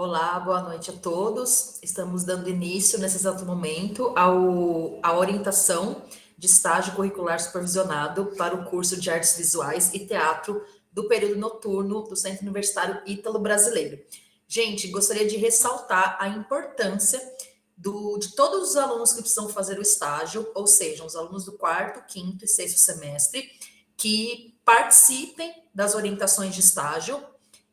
Olá, boa noite a todos. Estamos dando início, nesse exato momento, à orientação de estágio curricular supervisionado para o curso de Artes Visuais e Teatro do período noturno do Centro Universitário Ítalo-Brasileiro. Gente, gostaria de ressaltar a importância de todos os alunos que precisam fazer o estágio, ou seja, os alunos do quarto, quinto e sexto semestre, que participem das orientações de estágio.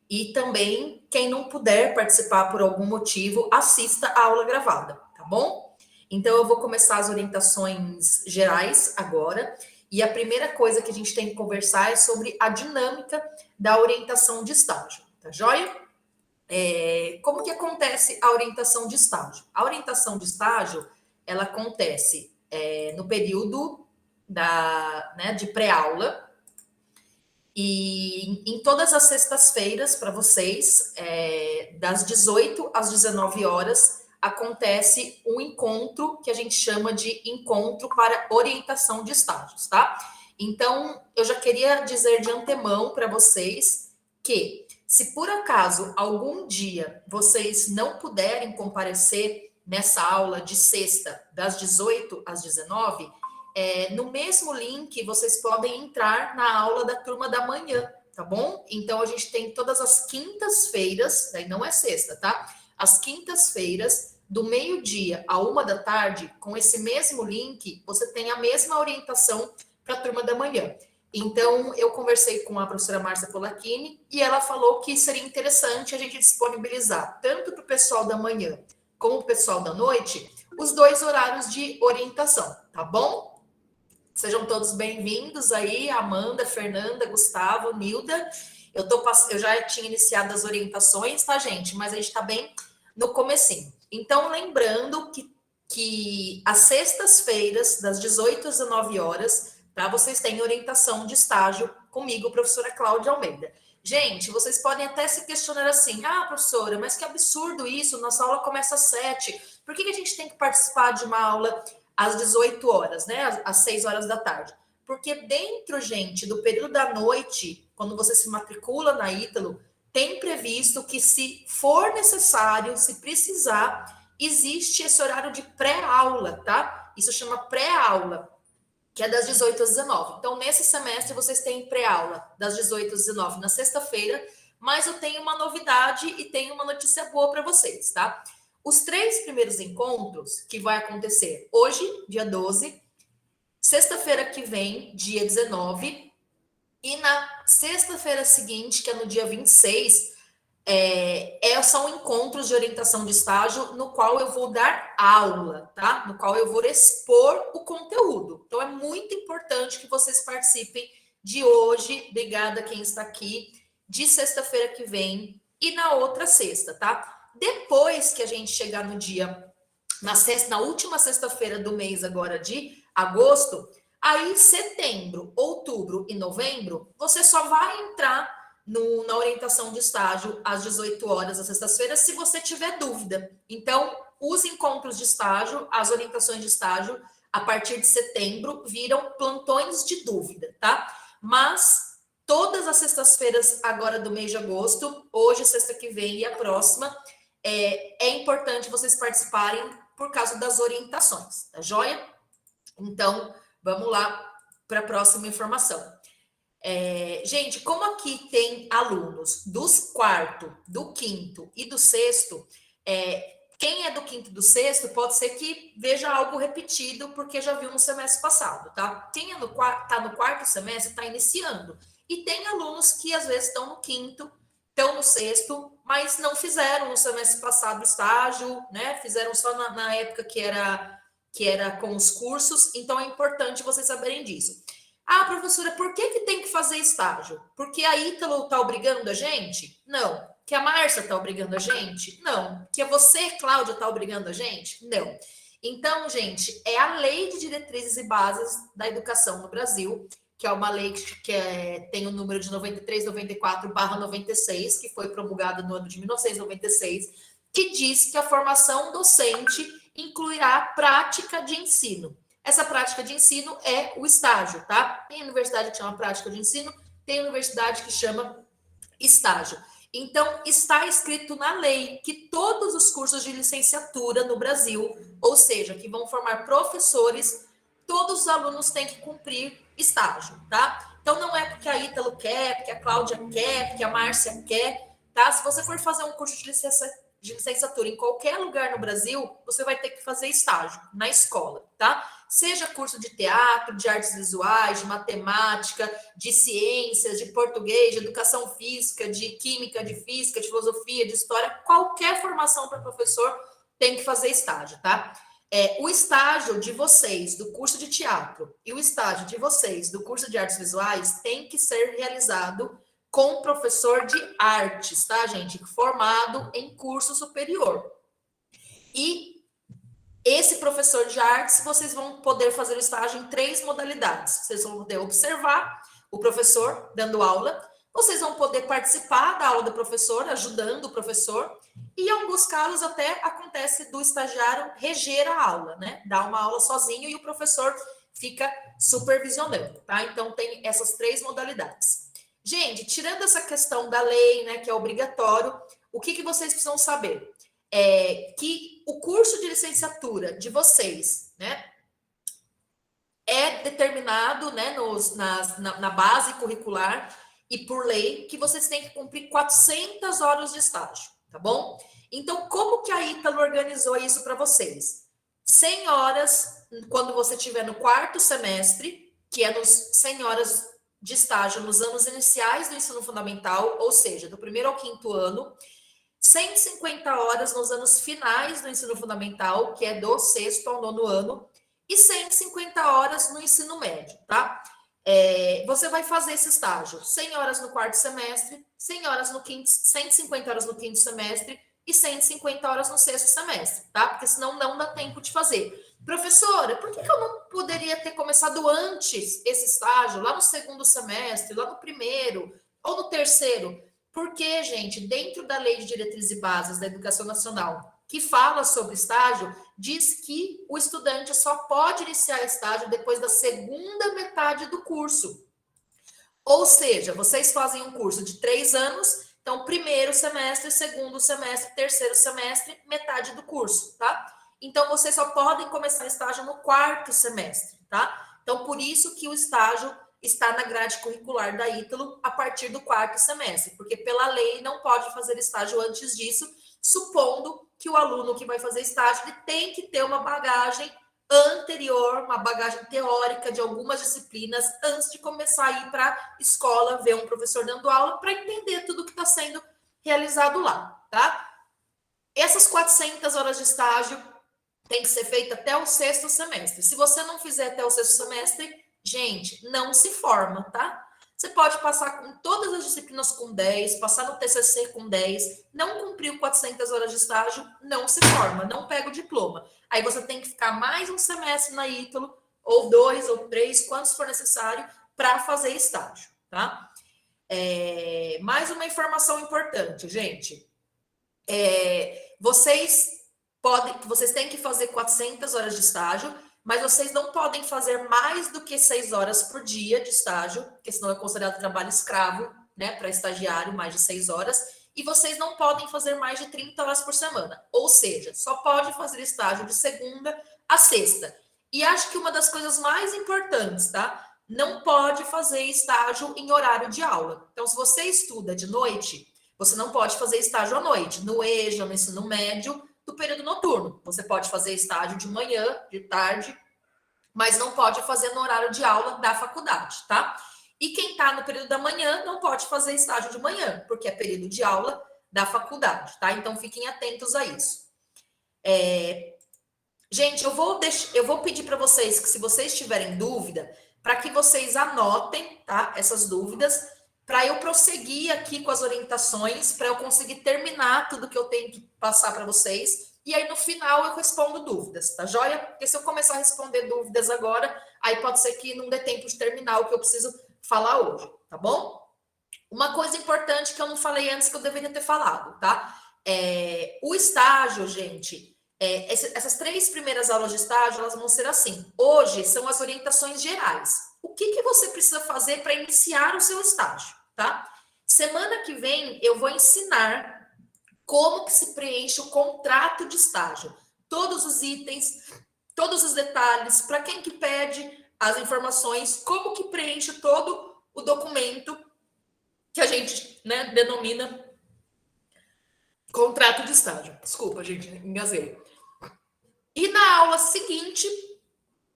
E também, quem não puder participar por algum motivo, assista a aula gravada, tá bom? Então, eu vou começar as orientações gerais agora. E a primeira coisa que a gente tem que conversar é sobre a dinâmica da orientação de estágio, tá joia? Como que acontece a orientação de estágio? A orientação de estágio, ela acontece no período de pré-aula, e em todas as sextas-feiras, para vocês, das 18 às 19 horas, acontece um encontro que a gente chama de encontro para orientação de estágios, tá? Então, eu já queria dizer de antemão para vocês que, se por acaso algum dia vocês não puderem comparecer nessa aula de sexta, das 18 às 19, no mesmo link, vocês podem entrar na aula da turma da manhã, tá bom? Então, a gente tem todas as quintas-feiras, daí não é sexta, tá? As quintas-feiras, do meio-dia a 1 da tarde, com esse mesmo link, você tem a mesma orientação para a turma da manhã. Então, eu conversei com a professora Márcia Polacchini e ela falou que seria interessante a gente disponibilizar, tanto para o pessoal da manhã como para o pessoal da noite, os dois horários de orientação, tá bom? Sejam todos bem-vindos aí, Amanda, Fernanda, Gustavo, Nilda. Eu já tinha iniciado as orientações, tá, gente? Mas a gente está bem no comecinho. Então, lembrando que às sextas-feiras, das 18 às 19 horas, tá, vocês têm orientação de estágio comigo, professora Cláudia Almeida. Gente, vocês podem até se questionar assim, professora, mas que absurdo isso, nossa aula começa às 7. Por que a gente tem que participar de uma aula às 18 horas, né? Às 6 horas da tarde. Porque dentro, gente, do período da noite, quando você se matricula na Ítalo, tem previsto que, se for necessário, se precisar, existe esse horário de pré-aula, tá? Isso chama pré-aula, que é das 18 às 19. Então, nesse semestre, vocês têm pré-aula das 18 às 19 na sexta-feira, mas eu tenho uma novidade e tenho uma notícia boa para vocês, tá? Os 3 primeiros encontros, que vai acontecer hoje, dia 12, sexta-feira que vem, dia 19, e na sexta-feira seguinte, que é no dia 26, são encontros de orientação de estágio no qual eu vou dar aula, tá? No qual eu vou expor o conteúdo. Então, é muito importante que vocês participem de hoje, obrigada a quem está aqui, de sexta-feira que vem e na outra sexta, tá? Depois que a gente chegar no dia, na última sexta-feira do mês agora de agosto, aí setembro, outubro e novembro, você só vai entrar na orientação de estágio às 18 horas às sextas-feiras, se você tiver dúvida. Então, os encontros de estágio, as orientações de estágio, a partir de setembro, viram plantões de dúvida, tá? Mas todas as sextas-feiras agora do mês de agosto, hoje, sexta que vem e a próxima, é importante vocês participarem por causa das orientações, tá joia? Então, vamos lá para a próxima informação. Gente, como aqui tem alunos dos quarto, do quinto e do sexto, quem é do quinto e do sexto pode ser que veja algo repetido, porque já viu no semestre passado, tá? Quem tá no quarto semestre está iniciando. E tem alunos que às vezes estão no quinto, estão no sexto, mas não fizeram no semestre passado estágio, né? Fizeram só na época que era com os cursos, então é importante vocês saberem disso. Professora, por que tem que fazer estágio? Porque a Ítalo está obrigando a gente? Não. Que a Márcia está obrigando a gente? Não. Que você, Cláudia, está obrigando a gente? Não. Então, gente, é a Lei de Diretrizes e Bases da Educação no Brasil, que é uma lei que tem o número de 9394/96, que foi promulgada no ano de 1996, que diz que a formação docente incluirá a prática de ensino. Essa prática de ensino é o estágio, tá? Tem universidade que chama prática de ensino, tem universidade que chama estágio. Então, está escrito na lei que todos os cursos de licenciatura no Brasil, ou seja, que vão formar professores, todos os alunos têm que cumprir estágio, tá? Então, não é porque a Ítalo quer, porque a Cláudia quer, porque a Márcia quer, tá? Se você for fazer um curso de licenciatura em qualquer lugar no Brasil, você vai ter que fazer estágio na escola, tá? Seja curso de teatro, de artes visuais, de matemática, de ciências, de português, de educação física, de química, de física, de filosofia, de história, qualquer formação para professor tem que fazer estágio, tá? O estágio de vocês do curso de teatro e o estágio de vocês do curso de artes visuais tem que ser realizado com professor de artes, tá, gente? Formado em curso superior. E esse professor de artes, vocês vão poder fazer o estágio em 3 modalidades. Vocês vão poder observar o professor dando aula, vocês vão poder participar da aula do professor, ajudando o professor, e em alguns casos até acontece do estagiário reger a aula, né? Dar uma aula sozinho e o professor fica supervisionando, tá? Então tem essas 3 modalidades. Gente, tirando essa questão da lei, né, que é obrigatório, o que vocês precisam saber? Que o curso de licenciatura de vocês, né, é determinado, né, na base curricular e por lei que vocês têm que cumprir 400 horas de estágio, tá bom? Então, como que a Ítalo organizou isso para vocês? 100 horas quando você estiver no 4º semestre, que é nos 100 horas de estágio nos anos iniciais do ensino fundamental, ou seja, do 1º ao 5º ano, 150 horas nos anos finais do ensino fundamental, que é do 6º ao 9º ano, e 150 horas no ensino médio, tá? Você vai fazer esse estágio 100 horas no 4º semestre, 100 horas no 5º, 150 horas no 5º semestre e 150 horas no 6º semestre, tá? Porque senão não dá tempo de fazer. Professora, por que eu não poderia ter começado antes esse estágio, lá no 2º semestre, lá no 1º ou no 3º? Porque, gente, dentro da Lei de Diretrizes e Bases da Educação Nacional, que fala sobre estágio, diz que o estudante só pode iniciar estágio depois da 2ª metade do curso. Ou seja, vocês fazem um curso de 3 anos, então 1º semestre, 2º semestre, 3º semestre, metade do curso, tá? Então, vocês só podem começar estágio no 4º semestre, tá? Então, por isso que o estágio está na grade curricular da Ítalo a partir do 4º semestre, porque pela lei não pode fazer estágio antes disso, supondo que o aluno que vai fazer estágio ele tem que ter uma bagagem anterior, uma bagagem teórica de algumas disciplinas antes de começar a ir para a escola, ver um professor dando aula, para entender tudo que está sendo realizado lá, tá? Essas 400 horas de estágio tem que ser feita até o 6º semestre. Se você não fizer até o 6º semestre, gente, não se forma, tá? Você pode passar com todas as disciplinas com 10, passar no TCC com 10, não cumpriu 400 horas de estágio, não se forma, não pega o diploma. Aí você tem que ficar mais um semestre na Ítalo, ou 2 ou 3, quantos for necessário, para fazer estágio, tá? Mais uma informação importante, gente. Vocês têm que fazer 400 horas de estágio, mas vocês não podem fazer mais do que 6 horas por dia de estágio, porque senão é considerado trabalho escravo, né, para estagiário, mais de 6 horas, e vocês não podem fazer mais de 30 horas por semana, ou seja, só pode fazer estágio de segunda a sexta. E acho que uma das coisas mais importantes, tá? Não pode fazer estágio em horário de aula. Então, se você estuda de noite, você não pode fazer estágio à noite, no EJA, no ensino médio, do período noturno. Você pode fazer estágio de manhã, de tarde, mas não pode fazer no horário de aula da faculdade, tá? E quem está no período da manhã não pode fazer estágio de manhã, porque é período de aula da faculdade, tá? Então fiquem atentos a isso. Gente, eu vou pedir para vocês que, se vocês tiverem dúvida, para que vocês anotem, tá? Essas dúvidas, para eu prosseguir aqui com as orientações, para eu conseguir terminar tudo que eu tenho que passar para vocês. E aí, no final, eu respondo dúvidas, tá joia? Porque se eu começar a responder dúvidas agora, aí pode ser que não dê tempo de terminar o que eu preciso falar hoje, tá bom? Uma coisa importante que eu não falei antes, que eu deveria ter falado, tá? O estágio, gente, essas 3 primeiras aulas de estágio, elas vão ser assim. Hoje são as orientações gerais. O que você precisa fazer para iniciar o seu estágio, tá? Semana que vem eu vou ensinar como que se preenche o contrato de estágio. Todos os itens, todos os detalhes, para quem que pede as informações, como que preenche todo o documento que a gente, né, denomina contrato de estágio. Desculpa, gente, engasguei. E na aula seguinte,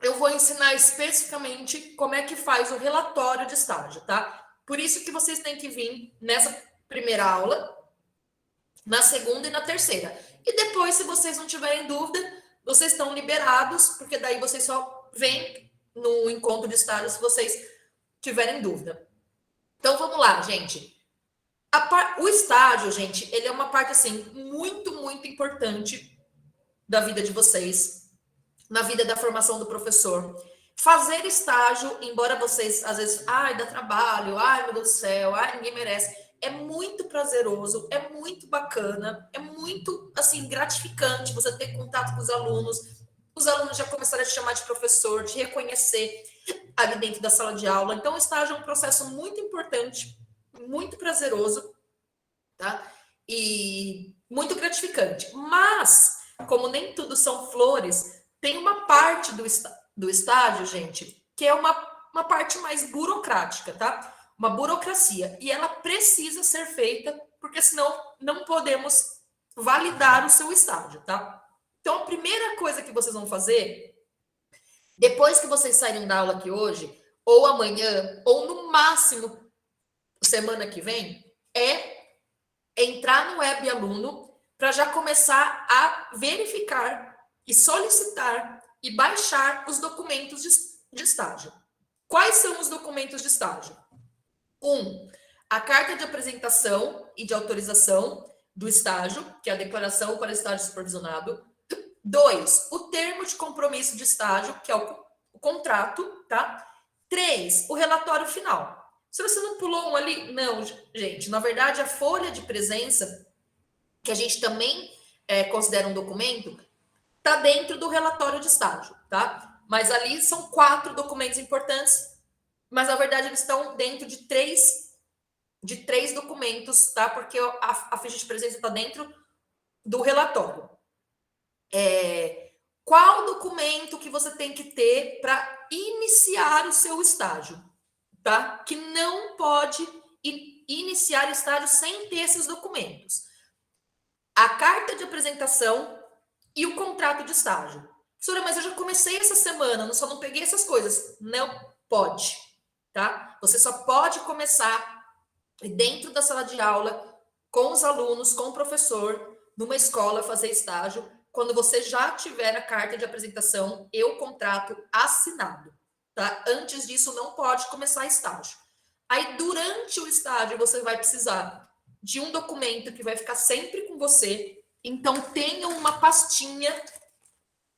eu vou ensinar especificamente como é que faz o relatório de estágio, tá? Por isso que vocês têm que vir nessa primeira aula, na segunda e na terceira. E depois, se vocês não tiverem dúvida, vocês estão liberados, porque daí vocês só vêm no encontro de estágio se vocês tiverem dúvida. Então, vamos lá, gente. O estágio, gente, ele é uma parte, assim, muito, muito importante da vida de vocês, na vida da formação do professor. Fazer estágio, embora vocês, às vezes, ai, dá trabalho, ai, meu Deus do céu, ai, ninguém merece, é muito prazeroso, é muito bacana, é muito, assim, gratificante você ter contato com os alunos já começaram a te chamar de professor, de reconhecer ali dentro da sala de aula. Então, o estágio é um processo muito importante, muito prazeroso, tá? E muito gratificante. Mas, como nem tudo são flores, tem uma parte do estágio, gente, que é uma parte mais burocrática, tá? Uma burocracia. E ela precisa ser feita, porque senão não podemos validar o seu estágio, tá? Então, a primeira coisa que vocês vão fazer, depois que vocês saírem da aula aqui hoje, ou amanhã, ou no máximo semana que vem, é entrar no Web Aluno para já começar a verificar e solicitar e baixar os documentos de estágio. Quais são os documentos de estágio? 1. A carta de apresentação e de autorização do estágio, que é a declaração para estágio supervisionado. 2. O termo de compromisso de estágio, que é o contrato, tá? 3. O relatório final. Se você não pulou um ali, não, gente. Na verdade, a folha de presença, que a gente também considera um documento, está dentro do relatório de estágio, tá? Mas ali são 4 documentos importantes, mas na verdade eles estão dentro de três documentos, tá? Porque a ficha de presença está dentro do relatório. Qual documento que você tem que ter para iniciar o seu estágio, tá? Que não pode iniciar estágio sem ter esses documentos. A carta de apresentação e o contrato de estágio. Professora, mas eu já comecei essa semana, só não peguei essas coisas. Não pode, tá? Você só pode começar dentro da sala de aula, com os alunos, com o professor, numa escola, fazer estágio, quando você já tiver a carta de apresentação e o contrato assinado, tá? Antes disso, não pode começar estágio. Aí, durante o estágio, você vai precisar de um documento que vai ficar sempre com você. Então, tenha uma pastinha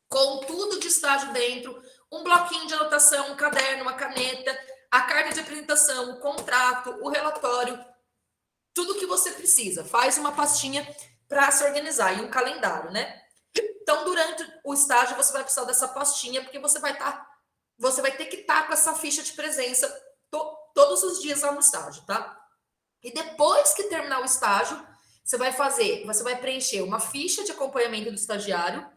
com tudo de estágio dentro, um bloquinho de anotação, um caderno, uma caneta, a carta de apresentação, o contrato, o relatório, tudo que você precisa. Faz uma pastinha para se organizar e um calendário, né? Então, durante o estágio, você vai precisar dessa pastinha, porque você vai ter que estar com essa ficha de presença todos os dias lá no estágio, tá? E depois que terminar o estágio, você vai preencher uma ficha de acompanhamento do estagiário,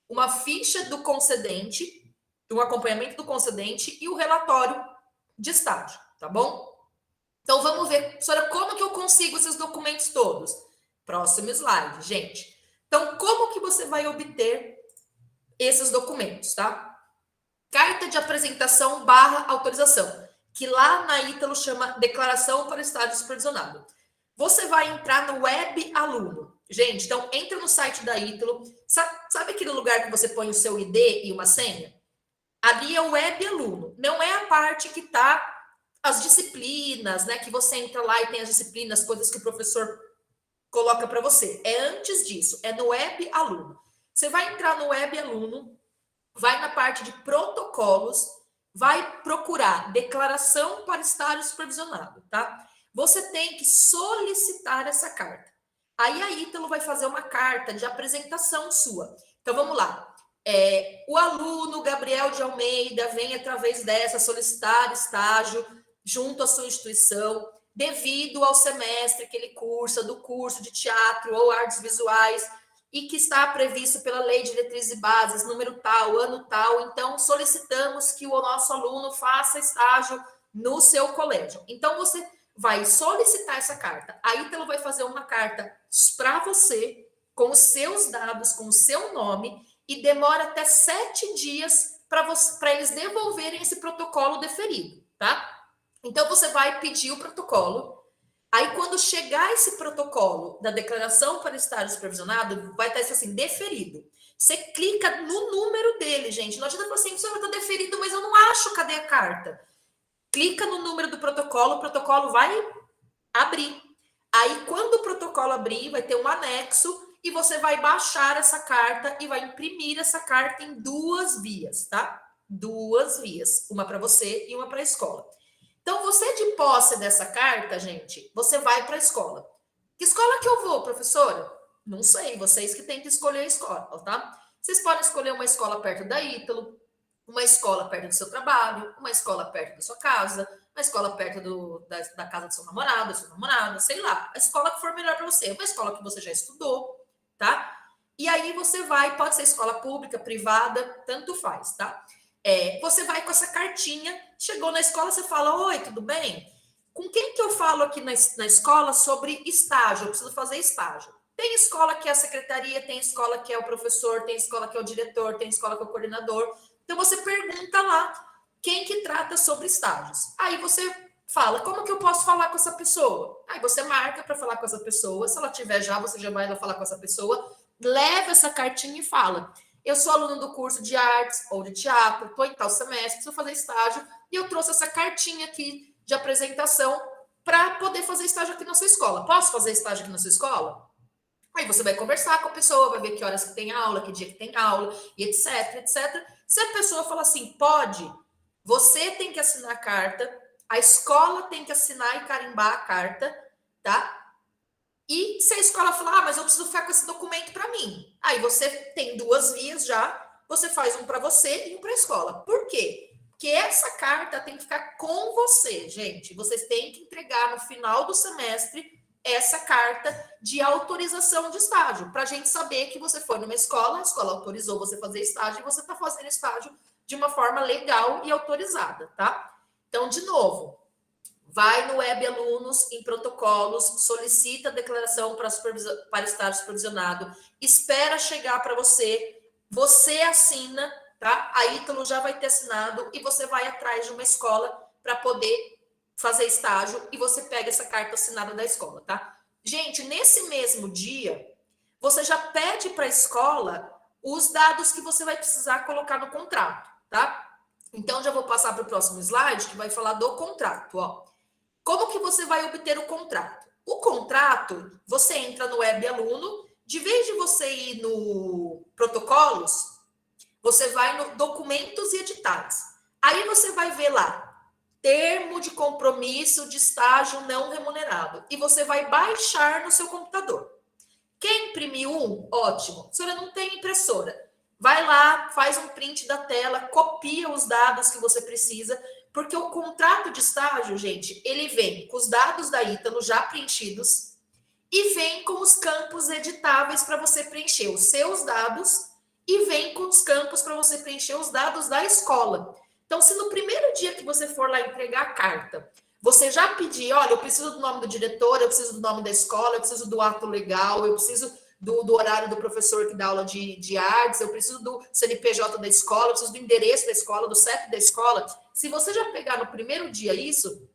uma ficha do concedente, um acompanhamento do concedente e o relatório de estágio, tá bom? Então, vamos ver, professora, como que eu consigo esses documentos todos? Próximo slide, gente. Então, como que você vai obter esses documentos, tá? Carta de apresentação / autorização, que lá na Ítalo chama declaração para estágio supervisionado. Você vai entrar no Web Aluno. Gente, então entra no site da Ítalo. Sabe aquele lugar que você põe o seu ID e uma senha? Ali é o Web Aluno. Não é a parte que tá as disciplinas, né? Que você entra lá e tem as disciplinas, coisas que o professor coloca para você. É antes disso, é no Web Aluno. Você vai entrar no Web Aluno, vai na parte de protocolos, vai procurar declaração para estágio supervisionado, tá? Você tem que solicitar essa carta. Aí a Ítalo vai fazer uma carta de apresentação sua. Então, vamos lá. O aluno Gabriel de Almeida vem, através dessa, solicitar estágio junto à sua instituição, devido ao semestre que ele cursa, do curso de teatro ou artes visuais, e que está previsto pela Lei de Diretrizes e Bases, número tal, ano tal. Então, solicitamos que o nosso aluno faça estágio no seu colégio. Então, você vai solicitar essa carta. A Ítalo vai fazer uma carta para você, com os seus dados, com o seu nome, e demora até 7 dias para eles devolverem esse protocolo deferido, tá? Então, você vai pedir o protocolo. Aí, quando chegar esse protocolo da declaração para estágio supervisionado, vai estar isso assim, deferido. Você clica no número dele, gente. Não adianta falar assim, senhor, está deferido, mas eu não acho, cadê a carta? Clica no número do protocolo, o protocolo vai abrir. Aí, quando o protocolo abrir, vai ter um anexo e você vai baixar essa carta e vai imprimir essa carta em 2 vias, tá? 2 vias, uma para você e uma para a escola. Então, você de posse dessa carta, gente, você vai para a escola. Que escola que eu vou, professora? Não sei, vocês que têm que escolher a escola, tá? Vocês podem escolher uma escola perto da Ítalo, uma escola perto do seu trabalho, uma escola perto da sua casa, uma escola perto da casa do seu namorado, da sua namorada, sei lá. A escola que for melhor para você, uma escola que você já estudou, tá? E aí você vai, pode ser escola pública, privada, tanto faz, tá? Você vai com essa cartinha, chegou na escola, você fala, oi, tudo bem? Com quem que eu falo aqui na escola sobre estágio? Eu preciso fazer estágio. Tem escola que é a secretaria, tem escola que é o professor, tem escola que é o diretor, tem escola que é o coordenador. Então, você pergunta lá quem que trata sobre estágios. Aí você fala, como que eu posso falar com essa pessoa? Aí você marca para falar com essa pessoa. Se ela tiver já, você já vai lá falar com essa pessoa. Leva essa cartinha e fala, eu sou aluno do curso de artes ou de teatro, estou em tal semestre, preciso fazer estágio, e eu trouxe essa cartinha aqui de apresentação para poder fazer estágio aqui na sua escola. Posso fazer estágio aqui na sua escola? Aí você vai conversar com a pessoa, vai ver que horas que tem aula, que dia que tem aula, e etc, etc. Se a pessoa fala assim, pode, você tem que assinar a carta, a escola tem que assinar e carimbar a carta, tá? E se a escola falar, mas eu preciso ficar com esse documento para mim. Aí você tem 2 vias já, você faz um para você e um para a escola. Por quê? Porque essa carta tem que ficar com você, gente. Vocês têm que entregar no final do semestre essa carta de autorização de estágio, para a gente saber que você foi numa escola, a escola autorizou você fazer estágio e você está fazendo estágio de uma forma legal e autorizada, tá? Então, de novo, vai no Web Alunos, em protocolos, solicita a declaração para estágio supervisionado, espera chegar para você, você assina, tá? A Ítalo já vai ter assinado e você vai atrás de uma escola para poder fazer estágio e você pega essa carta assinada da escola, tá? Gente, nesse mesmo dia, você já pede para a escola os dados que você vai precisar colocar no contrato, tá? Então, já vou passar para o próximo slide, que vai falar do contrato, ó. Como que você vai obter o contrato? O contrato, você entra no Web Aluno, de vez de você ir no protocolos, você vai no documentos e editais. Aí você vai ver lá, termo de compromisso de estágio não remunerado. E você vai baixar no seu computador. Quem imprimiu um, ótimo. A senhora não tem impressora. Vai lá, faz um print da tela, copia os dados que você precisa, porque o contrato de estágio, gente, ele vem com os dados da Ítalo já preenchidos e vem com os campos editáveis para você preencher os seus dados e vem com os campos para você preencher os dados da escola. Então, se no primeiro dia que você for lá entregar a carta, você já pedir, olha, eu preciso do nome do diretor, eu preciso do nome da escola, eu preciso do ato legal, eu preciso do horário do professor que dá aula de artes, eu preciso do CNPJ da escola, eu preciso do endereço da escola, do CEP da escola. Se você já pegar no primeiro dia isso,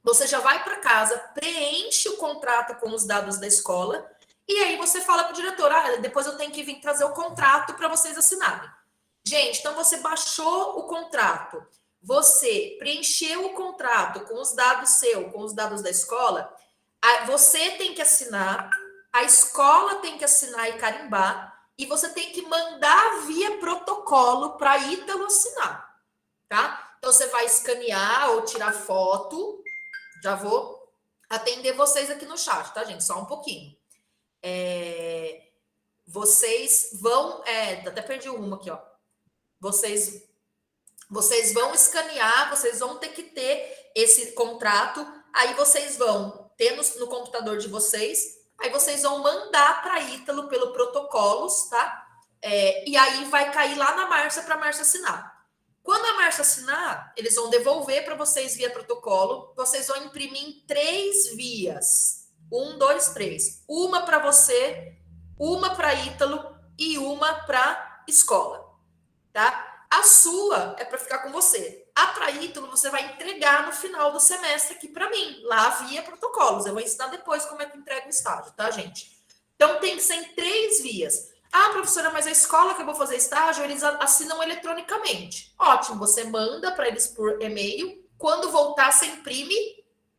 você já vai para casa, preenche o contrato com os dados da escola, e aí você fala para o diretor, depois eu tenho que vir trazer o contrato para vocês assinarem. Gente, então você baixou o contrato, você preencheu o contrato com os dados seu, com os dados da escola, você tem que assinar, a escola tem que assinar e carimbar, e você tem que mandar via protocolo para a Ítalo assinar, tá? Então você vai escanear ou tirar foto, já vou atender vocês aqui no chat, tá, gente? Só um pouquinho. Vocês vão, até perdi uma aqui, ó. Vocês vão escanear, vocês vão ter que ter esse contrato Aí vocês vão ter no computador de vocês, aí vocês vão mandar para a Ítalo pelo protocolos, tá? E aí vai cair lá na Márcia para a Márcia assinar. Quando a Márcia assinar, eles vão devolver para vocês via protocolo. Vocês vão imprimir em 3 vias. 1, 2, 3. Uma para você, uma para Ítalo e uma para escola, tá? A sua é para ficar com você. A para Ítalo você vai entregar no final do semestre aqui para mim, lá via protocolos. Eu vou ensinar depois como é que entrega o estágio, tá, gente? Então tem que ser em 3 vias. Ah, professora, mas a escola que eu vou fazer estágio, eles assinam eletronicamente. Ótimo, você manda para eles por e-mail. Quando voltar, você imprime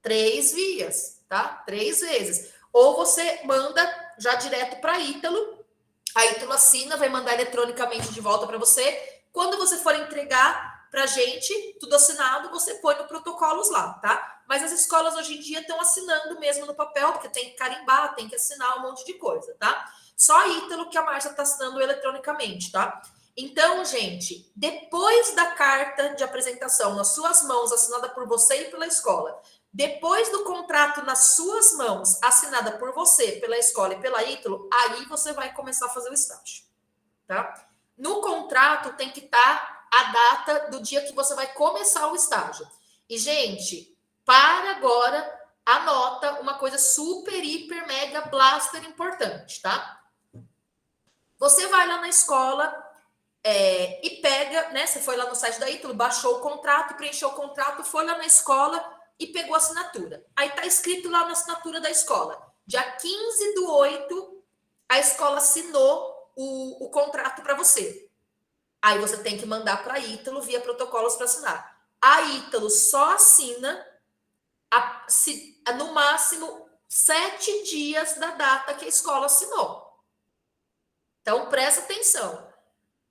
3 vias, tá? 3 vezes. Ou você manda já direto para a Ítalo. A Ítalo assina, vai mandar eletronicamente de volta para você. Quando você for entregar para a gente, tudo assinado, você põe no protocolos lá, tá? Mas as escolas hoje em dia estão assinando mesmo no papel, porque tem que carimbar, tem que assinar um monte de coisa, tá? Só a Ítalo que a Márcia está assinando eletronicamente, tá? Então, gente, depois da carta de apresentação nas suas mãos, assinada por você e pela escola, depois do contrato nas suas mãos, assinada por você, pela escola e pela Ítalo, aí você vai começar a fazer o estágio, tá? No contrato tem que estar a data do dia que você vai começar o estágio. E, gente, para agora, anota uma coisa super, hiper, mega, blaster importante, tá? Você vai lá na escola e pega, né? Você foi lá no site da Ítalo, baixou o contrato, preencheu o contrato, foi lá na escola e pegou a assinatura. Aí tá escrito lá na assinatura da escola. Dia 15/8, a escola assinou o contrato para você. Aí você tem que mandar para a Ítalo via protocolos para assinar. A Ítalo só assina no máximo 7 dias da data que a escola assinou. Então, presta atenção.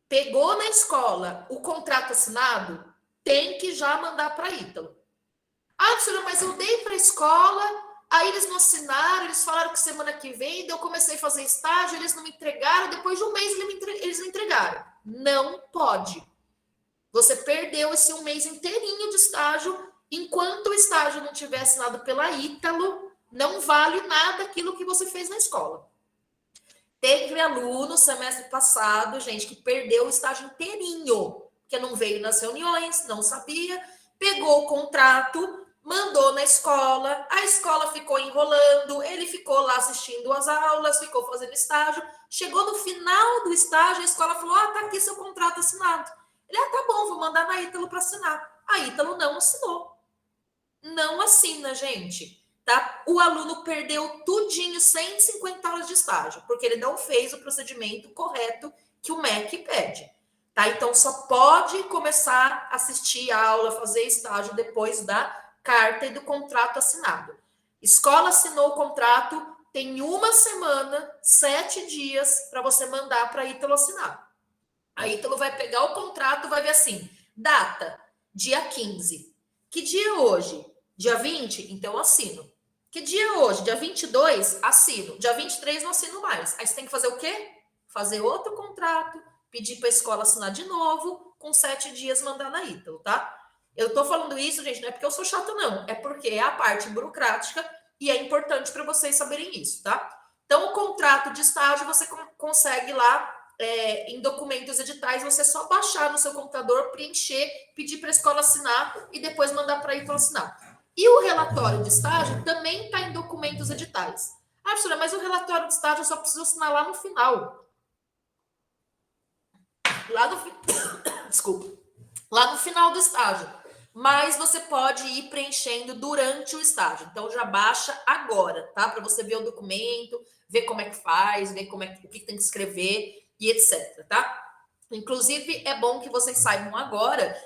Pegou na escola o contrato assinado, tem que já mandar para a Ítalo. Ah, professora, mas eu dei para a escola, aí eles não assinaram, eles falaram que semana que vem, eu comecei a fazer estágio, eles não me entregaram, depois de um mês eles me entregaram. Não pode. Você perdeu esse um mês inteirinho de estágio, enquanto o estágio não tiver assinado pela Ítalo, não vale nada aquilo que você fez na escola. Teve aluno semestre passado, gente, que perdeu o estágio inteirinho, porque não veio nas reuniões, não sabia, pegou o contrato, mandou na escola, a escola ficou enrolando, ele ficou lá assistindo as aulas, ficou fazendo estágio, chegou no final do estágio, a escola falou, tá aqui seu contrato assinado. Ele, tá bom, vou mandar na Ítalo para assinar. A Ítalo não assinou. Não assina, gente. Tá? O aluno perdeu tudinho, 150 horas de estágio, porque ele não fez o procedimento correto que o MEC pede. Tá? Então, só pode começar a assistir a aula, fazer estágio depois da carta e do contrato assinado. Escola assinou o contrato, tem 1 semana, 7 dias para você mandar para a Ítalo assinar. A Ítalo vai pegar o contrato, vai ver assim, data, dia 15. Que dia é hoje? Dia 20? Então, eu assino. Que dia é hoje? Dia 22? Assino. Dia 23 não assino mais. Aí você tem que fazer o quê? Fazer outro contrato, pedir para a escola assinar de novo, com 7 dias mandar na Ítalo, tá? Eu tô falando isso, gente, não é porque eu sou chata, não. É porque é a parte burocrática e é importante para vocês saberem isso, tá? Então, o contrato de estágio você consegue lá em documentos editais, você só baixar no seu computador, preencher, pedir para a escola assinar e depois mandar para a Ítalo assinar. E o relatório de estágio também está em documentos editais. Ah, professora, mas o relatório de estágio eu só preciso assinar lá no final. Desculpa. Lá no final do estágio. Mas você pode ir preenchendo durante o estágio. Então, já baixa agora, tá? Para você ver o documento, ver como é que faz, ver o que tem que escrever e etc, tá? Inclusive, é bom que vocês saibam agora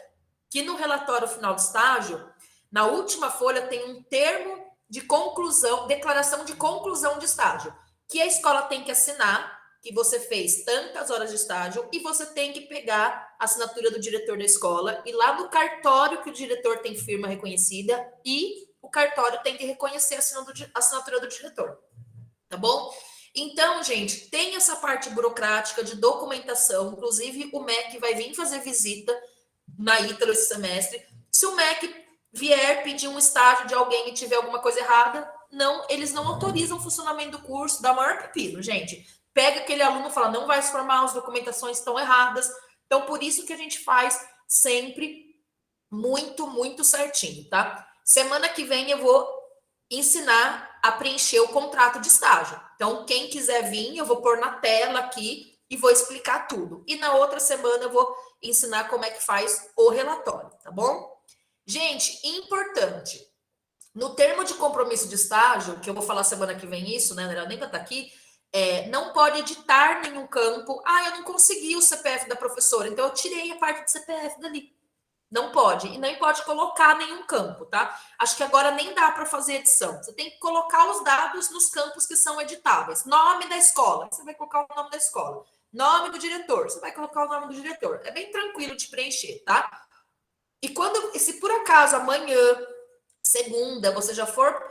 que no relatório final do estágio, na última folha tem um termo de conclusão, declaração de conclusão de estágio, que a escola tem que assinar, que você fez tantas horas de estágio, e você tem que pegar a assinatura do diretor da escola, e lá no cartório que o diretor tem firma reconhecida, e o cartório tem que reconhecer a assinatura do diretor. Tá bom? Então, gente, tem essa parte burocrática de documentação, inclusive o MEC vai vir fazer visita na Ítalo esse semestre. Se o MEC vier pedir um estágio de alguém e tiver alguma coisa errada, não, eles não autorizam o funcionamento do curso, dá maior pepino, gente. Pega aquele aluno e fala, não vai se formar, as documentações estão erradas. Então, por isso que a gente faz sempre muito, muito certinho, tá? Semana que vem eu vou ensinar a preencher o contrato de estágio. Então, quem quiser vir, eu vou pôr na tela aqui e vou explicar tudo. E na outra semana eu vou ensinar como é que faz o relatório, tá bom? Gente, importante. No termo de compromisso de estágio, que eu vou falar semana que vem isso, né? Ela nem vai estar aqui. Não pode editar nenhum campo. Ah, eu não consegui o CPF da professora, então eu tirei a parte do CPF dali. Não pode. E nem pode colocar nenhum campo, tá? Acho que agora nem dá para fazer edição. Você tem que colocar os dados nos campos que são editáveis. Nome da escola, você vai colocar o nome da escola. Nome do diretor, você vai colocar o nome do diretor. É bem tranquilo de preencher, tá? E se por acaso amanhã, segunda, você já for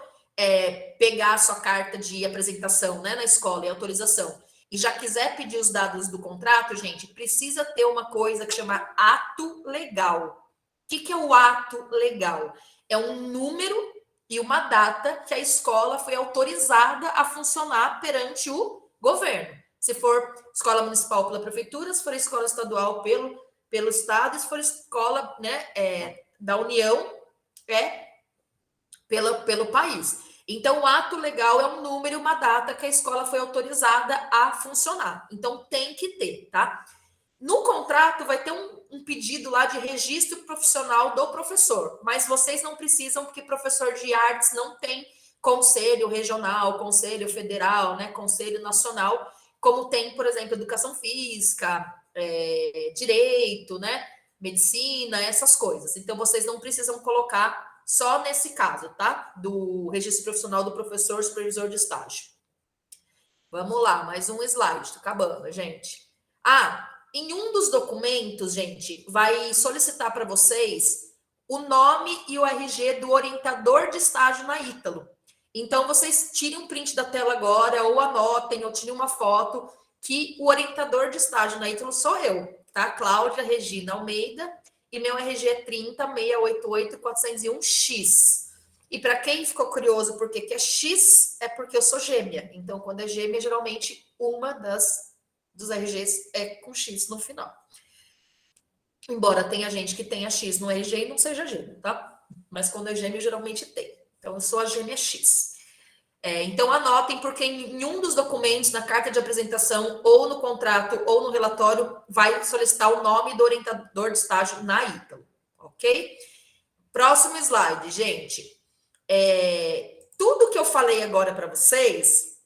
pegar a sua carta de apresentação, né, na escola e autorização, e já quiser pedir os dados do contrato, gente, precisa ter uma coisa que chama ato legal. O que é o ato legal? É um número e uma data que a escola foi autorizada a funcionar perante o governo. Se for escola municipal pela prefeitura, se for escola estadual pelo estado, e se for escola, né, da União, pelo país. Então, o ato legal é um número e uma data que a escola foi autorizada a funcionar. Então, tem que ter, tá? No contrato vai ter um pedido lá de registro profissional do professor, mas vocês não precisam, porque professor de artes não tem conselho regional, conselho federal, né, conselho nacional, como tem, por exemplo, educação física, direito, né, medicina, essas coisas. Então, vocês não precisam colocar só nesse caso, tá? Do registro profissional do professor supervisor de estágio. Vamos lá, mais um slide, tô acabando, gente. Em um dos documentos, gente, vai solicitar para vocês o nome e o RG do orientador de estágio na Ítalo. Então, vocês tirem um print da tela agora, ou anotem, ou tirem uma foto, que o orientador de estágio na Ítalo sou eu, tá? Cláudia Regina Almeida, e meu RG é 30.688.401X. E para quem ficou curioso por que é X, é porque eu sou gêmea. Então, quando é gêmea, geralmente uma dos RGs é com X no final. Embora tenha gente que tenha X no RG e não seja gêmeo, tá? Mas quando é gêmeo, geralmente tem. Então, eu sou a gêmea X. Então, anotem, porque em um dos documentos, na carta de apresentação, ou no contrato, ou no relatório, vai solicitar o nome do orientador de estágio na Ítalo, ok? Próximo slide, gente. Tudo que eu falei agora para vocês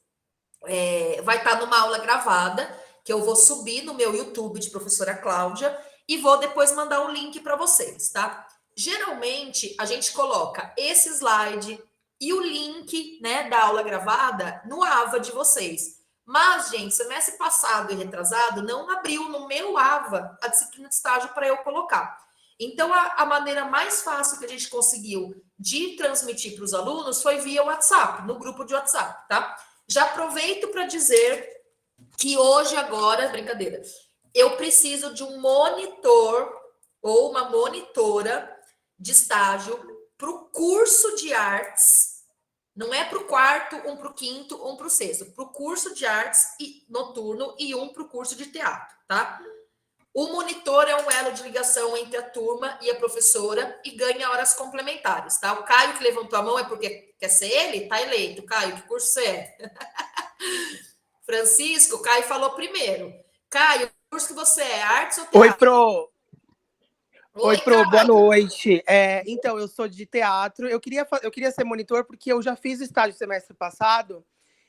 vai estar numa aula gravada, que eu vou subir no meu YouTube de professora Cláudia, e vou depois mandar um link para vocês, tá? Geralmente, a gente coloca esse slide e o link, né, da aula gravada no AVA de vocês. Mas, gente, semestre passado e retrasado, não abriu no meu AVA a disciplina de estágio para eu colocar. Então, a maneira mais fácil que a gente conseguiu de transmitir para os alunos foi via WhatsApp, no grupo de WhatsApp, tá? Já aproveito para dizer que hoje, agora, brincadeira, eu preciso de um monitor ou uma monitora de estágio para o curso de artes. Não é para o quarto, um para o quinto, um para o sexto. Para o curso de artes noturno e um para o curso de teatro, tá? O monitor é um elo de ligação entre a turma e a professora e ganha horas complementares, tá? O Caio que levantou a mão é porque quer ser ele? Tá eleito. Caio, que curso você é? Francisco, o Caio falou primeiro. Caio, que curso que você é? Artes ou teatro? Oi, Pro. Oi, Pro, Caio. boa noite. Então, eu sou de teatro. Eu queria ser monitor porque eu já fiz estágio semestre passado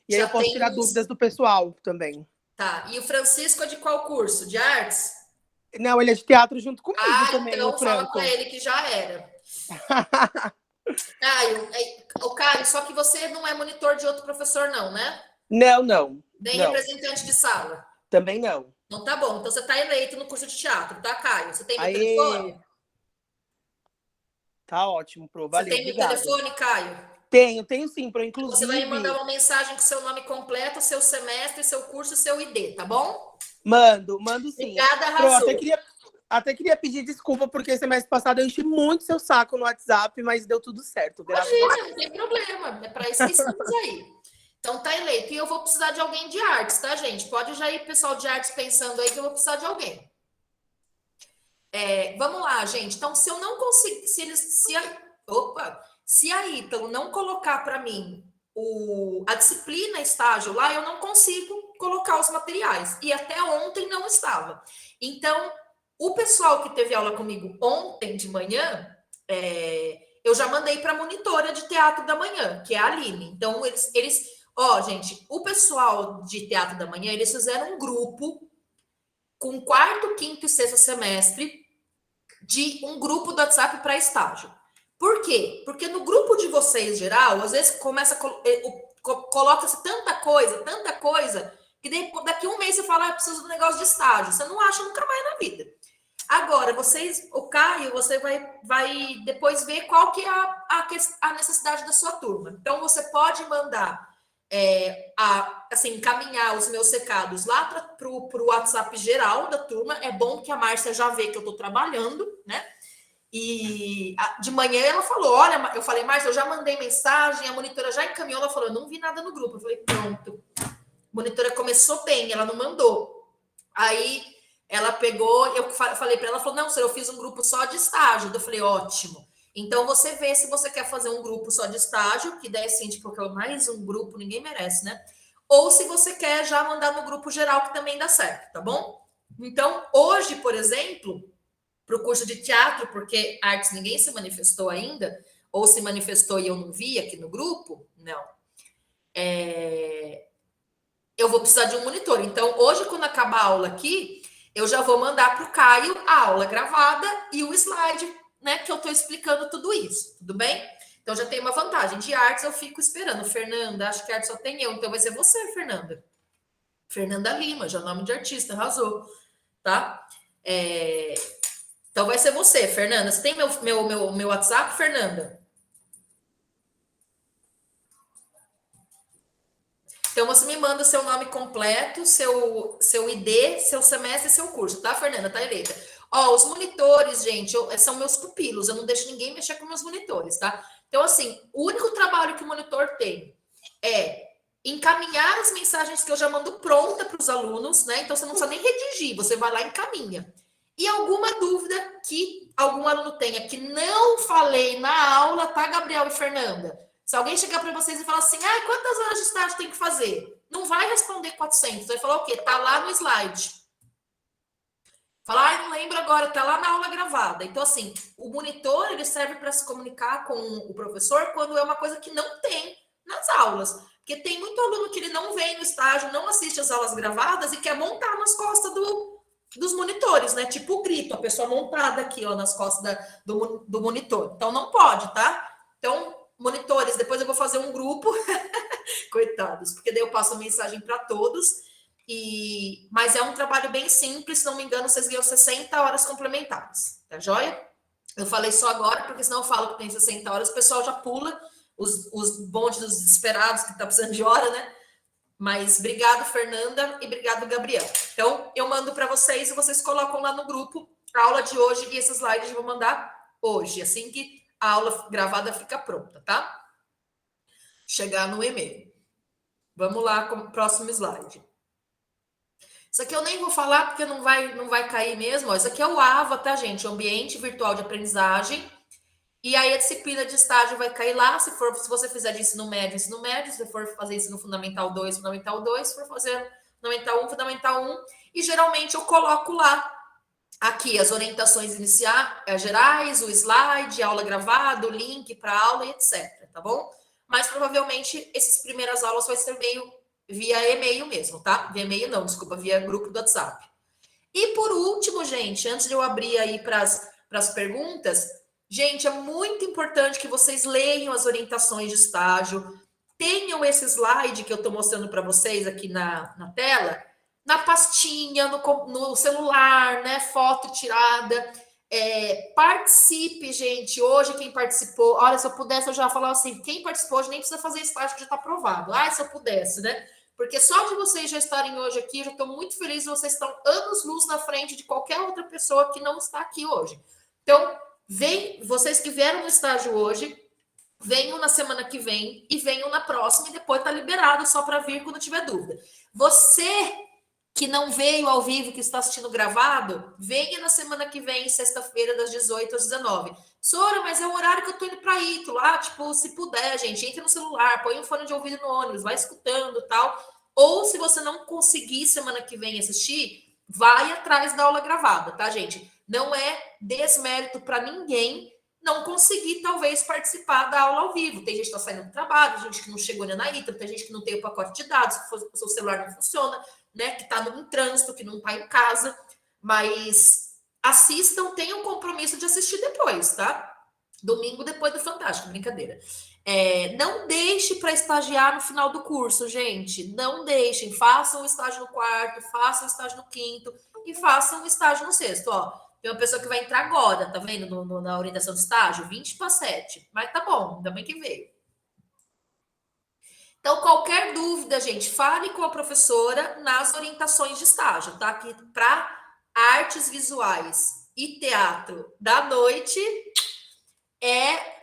e aí eu posso tirar dúvidas do pessoal também. Tá, e o Francisco é de qual curso? De artes? Não, ele é de teatro junto comigo também, então o fala Franco. para ele que já era. Caio, só que você não é monitor de outro professor, não, né? Não. Nem não. representante de sala? Também não. Não, tá bom. Então você tá eleito no curso de teatro, tá, Caio? Você tem meu Aê. telefone? Tá ótimo, Pro. Valeu, Você tem obrigado. meu telefone, Caio? Tenho sim, Pro. Inclusive... Você vai me mandar uma mensagem com seu nome completo, seu semestre, seu curso e seu ID, tá bom? Mando sim. Obrigada, arrasou. Pro, Até queria pedir desculpa, porque semestre passado eu enchi muito seu saco no WhatsApp, mas deu tudo certo. Imagina, não tem problema. É para isso que estamos aí. Então tá eleito. E eu vou precisar de alguém de artes, tá, gente? Pode já ir, pessoal de artes, pensando aí que eu vou precisar de alguém. Vamos lá, gente. Então, se eu não conseguir, se a Ítalo não colocar para mim a disciplina estágio lá, eu não consigo colocar os materiais. E até ontem não estava. Então, o pessoal que teve aula comigo ontem de manhã, eu já mandei para a monitora de teatro da manhã, que é a Aline. Então, gente, o pessoal de teatro da manhã, eles fizeram um grupo com quarto, quinto e sexto semestre de um grupo do WhatsApp para estágio. Por quê? Porque no grupo de vocês, geral, às vezes coloca-se tanta coisa, que daqui a um mês você fala, preciso do negócio de estágio. Você não acha nunca mais na vida. Agora, o Caio, você vai depois ver qual que é a necessidade da sua turma. Então, você pode mandar, encaminhar os meus recados lá para o WhatsApp geral da turma. É bom que a Márcia já vê que eu estou trabalhando, né? E de manhã ela falou, olha, eu falei, Márcia, eu já mandei mensagem, a monitora já encaminhou, ela falou, eu não vi nada no grupo. Eu falei, pronto. A monitora começou bem, ela não mandou. Aí ela pegou, eu falei para ela, falou, não, eu fiz um grupo só de estágio. Eu falei, ótimo. Então você vê se você quer fazer um grupo só de estágio, que daí assim, tipo, mais um grupo, ninguém merece, né? Ou se você quer já mandar no grupo geral, que também dá certo, tá bom? Então, hoje, por exemplo, para o curso de teatro, porque artes ninguém se manifestou ainda, ou se manifestou e eu não vi aqui no grupo, não. Eu vou precisar de um monitor. Então, hoje, quando acabar a aula aqui, eu já vou mandar para o Caio a aula gravada e o slide, né, que eu estou explicando tudo isso, tudo bem? Então, já tem uma vantagem. De artes, eu fico esperando. Fernanda, acho que artes só tem eu, então vai ser você, Fernanda. Fernanda Lima, já é nome de artista, arrasou, tá? Então, vai ser você, Fernanda. Você tem meu WhatsApp, Fernanda? Então, você me manda seu nome completo, seu ID, seu semestre e seu curso, tá, Fernanda? Tá eleita. Os monitores, gente, são meus pupilos. Eu não deixo ninguém mexer com meus monitores, tá? Então, assim, o único trabalho que o monitor tem é encaminhar as mensagens que eu já mando pronta para os alunos, né? Então, você não precisa nem redigir, você vai lá e encaminha. E alguma dúvida que algum aluno tenha que não falei na aula, tá, Gabriel e Fernanda? Se alguém chegar para vocês e falar assim, quantas horas de estágio tem que fazer? Não vai responder 400, vai falar o quê? Tá lá no slide. Falar, não lembro agora, tá lá na aula gravada. Então, assim, o monitor, ele serve para se comunicar com o professor quando é uma coisa que não tem nas aulas. Porque tem muito aluno que ele não vem no estágio, não assiste as aulas gravadas e quer montar nas costas dos monitores, né? Tipo o grito, a pessoa montada aqui, ó, nas costas do monitor. Então, não pode, tá? Então, monitores, depois eu vou fazer um grupo, coitados, porque daí eu passo a mensagem para todos, mas é um trabalho bem simples, se não me engano, vocês ganham 60 horas complementares, tá joia? Eu falei só agora, porque senão eu falo que tem 60 horas, o pessoal já pula, os bondes dos desesperados que tá precisando de hora, né? Mas obrigado, Fernanda, e obrigado, Gabriel. Então, eu mando para vocês e vocês colocam lá no grupo a aula de hoje e esses slides eu vou mandar hoje, assim que a aula gravada fica pronta, tá? Chegar no e-mail. Vamos lá com o próximo slide. Isso aqui eu nem vou falar porque não vai cair mesmo. Isso aqui é o AVA, tá, gente? Ambiente Virtual de Aprendizagem. E aí a disciplina de estágio vai cair lá. Se você fizer de ensino médio, se for fazer ensino fundamental 2, fundamental 2, se for fazer fundamental 1, fundamental 1. E geralmente eu coloco lá aqui as orientações gerais, o slide, a aula gravada, o link para a aula e etc, tá bom? Mas provavelmente essas primeiras aulas vai ser via e-mail mesmo, tá? Via e-mail não, desculpa, via grupo do WhatsApp. E por último, gente, antes de eu abrir aí para as perguntas, gente, é muito importante que vocês leiam as orientações de estágio, tenham esse slide que eu estou mostrando para vocês aqui na tela, na pastinha, no celular, né? Foto tirada. Participe, gente. Hoje, quem participou, olha, se eu pudesse, eu já falava assim: quem participou hoje nem precisa fazer estágio que já está aprovado. Se eu pudesse, né? Porque só de vocês já estarem hoje aqui, eu já estou muito feliz, vocês estão anos-luz na frente de qualquer outra pessoa que não está aqui hoje. Então, vocês que vieram no estágio hoje, venham na semana que vem e venham na próxima e depois tá liberado só para vir quando tiver dúvida. Você que não veio ao vivo, que está assistindo gravado, venha na semana que vem, sexta-feira, das 18 às 19. Sora, mas é o horário que eu tô indo para Ito lá, tipo, se puder, gente, entre no celular, põe um fone de ouvido no ônibus, vai escutando tal. Ou se você não conseguir semana que vem assistir, vai atrás da aula gravada, tá, gente? Não é desmérito para ninguém não conseguir, talvez, participar da aula ao vivo. Tem gente que está saindo do trabalho, gente que não chegou ainda na ITA, tem gente que não tem o pacote de dados, que o seu celular não funciona, né? Que está no trânsito, que não está em casa. Mas assistam, tenham compromisso de assistir depois, tá? Domingo depois do Fantástico, brincadeira. Não deixe para estagiar no final do curso, gente. Não deixem. Façam o estágio no quarto, façam o estágio no quinto e façam o estágio no sexto, ó. Tem uma pessoa que vai entrar agora, tá vendo? Na orientação de estágio, 20 para 7. Mas tá bom, ainda bem que veio. Então, qualquer dúvida, gente, fale com a professora nas orientações de estágio, tá? Que para artes visuais e teatro da noite é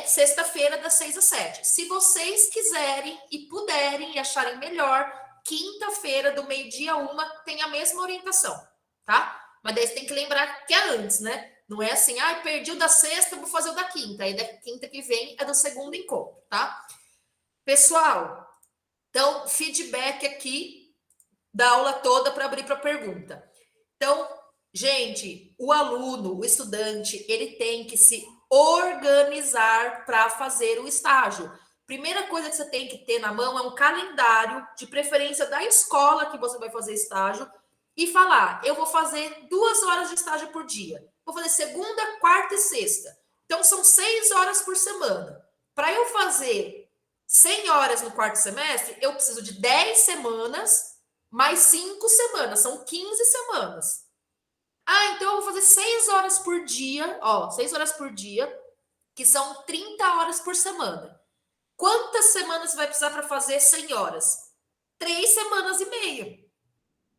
sexta-feira, das 6 às 7. Se vocês quiserem e puderem e acharem melhor, quinta-feira, do meio-dia a 1, tem a mesma orientação. Tá? Mas daí você tem que lembrar que é antes, né? Não é assim, perdi o da sexta, vou fazer o da quinta. Aí da quinta que vem é do segundo encontro, tá? Pessoal, então, feedback aqui da aula toda para abrir para pergunta. Então, gente, o aluno, o estudante, ele tem que se organizar para fazer o estágio. Primeira coisa que você tem que ter na mão é um calendário, de preferência da escola que você vai fazer estágio, e falar, eu vou fazer 2 horas de estágio por dia. Vou fazer segunda, quarta e sexta. Então, são 6 horas por semana. Para eu fazer 100 horas no quarto semestre, eu preciso de 10 semanas, mais 5 semanas. São 15 semanas. Então eu vou fazer 6 horas por dia. 6 horas por dia, que são 30 horas por semana. Quantas semanas você vai precisar para fazer 100 horas? 3 semanas e meia.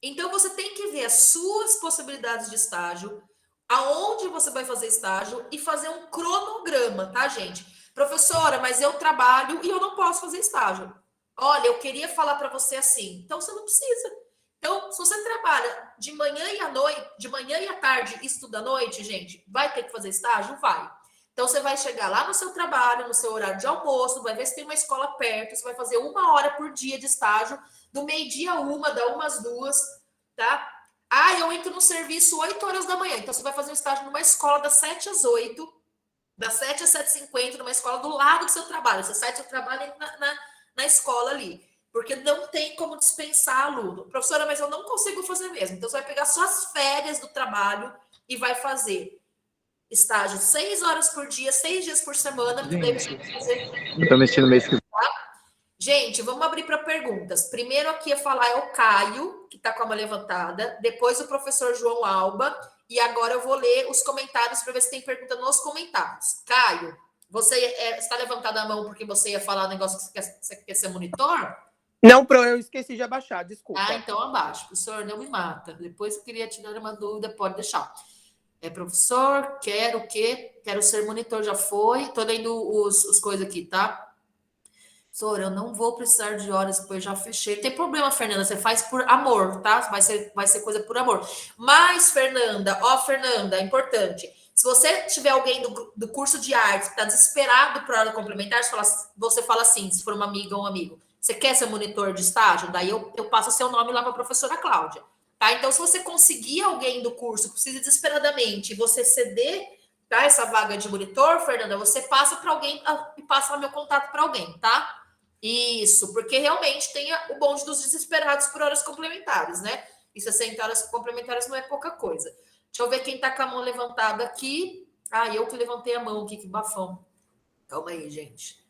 Então, você tem que ver as suas possibilidades de estágio, aonde você vai fazer estágio e fazer um cronograma, tá, gente? Professora, mas eu trabalho e eu não posso fazer estágio. Olha, eu queria falar para você assim. Então, você não precisa. Então, se você trabalha de manhã e à noite, de manhã e à tarde e estuda à noite, gente, vai ter que fazer estágio? Vai. Então, você vai chegar lá no seu trabalho, no seu horário de almoço, vai ver se tem uma escola perto, você vai fazer 1 hora por dia de estágio, do meio-dia a 1, da 1 às 2, tá? Eu entro no serviço 8 horas da manhã, então você vai fazer um estágio numa escola das 7 às 8, das 7 às 7h50, numa escola do lado do seu trabalho. Você sai do seu trabalho na escola ali, porque não tem como dispensar aluno. Professora, mas eu não consigo fazer mesmo. Então, você vai pegar suas férias do trabalho e vai fazer estágio 6 horas por dia, 6 dias por semana. Estou mexendo mês que... Gente, vamos abrir para perguntas. Primeiro aqui a falar é o Caio, que está com a mão levantada. Depois o professor João Alba. E agora eu vou ler os comentários para ver se tem pergunta nos comentários. Caio, você está levantada a mão porque você ia falar um negócio que você quer ser monitor? Não, eu esqueci de abaixar, desculpa. Então abaixa. Professor, não me mata. Depois eu queria te dar uma dúvida, pode deixar. Professor, quero o quê? Quero ser monitor, já foi. Tô lendo os coisas aqui, tá? Professor, eu não vou precisar de horas, depois já fechei. Não tem problema, Fernanda, você faz por amor, tá? Vai ser coisa por amor. Mas, Fernanda, é importante. Se você tiver alguém do curso de arte que está desesperado por hora complementar, você fala assim, se for uma amiga ou um amigo, você quer ser monitor de estágio? Daí eu passo seu nome lá para a professora Cláudia. Tá? Então, se você conseguir alguém do curso que precisa desesperadamente e você ceder, tá, essa vaga de monitor, Fernanda, você passa para alguém e passa meu contato para alguém, tá? Isso, porque realmente tem o bonde dos desesperados por horas complementares, né? E 60 horas complementares não é pouca coisa. Deixa eu ver quem tá com a mão levantada aqui. Eu que levantei a mão aqui, que bafão. Calma aí, gente.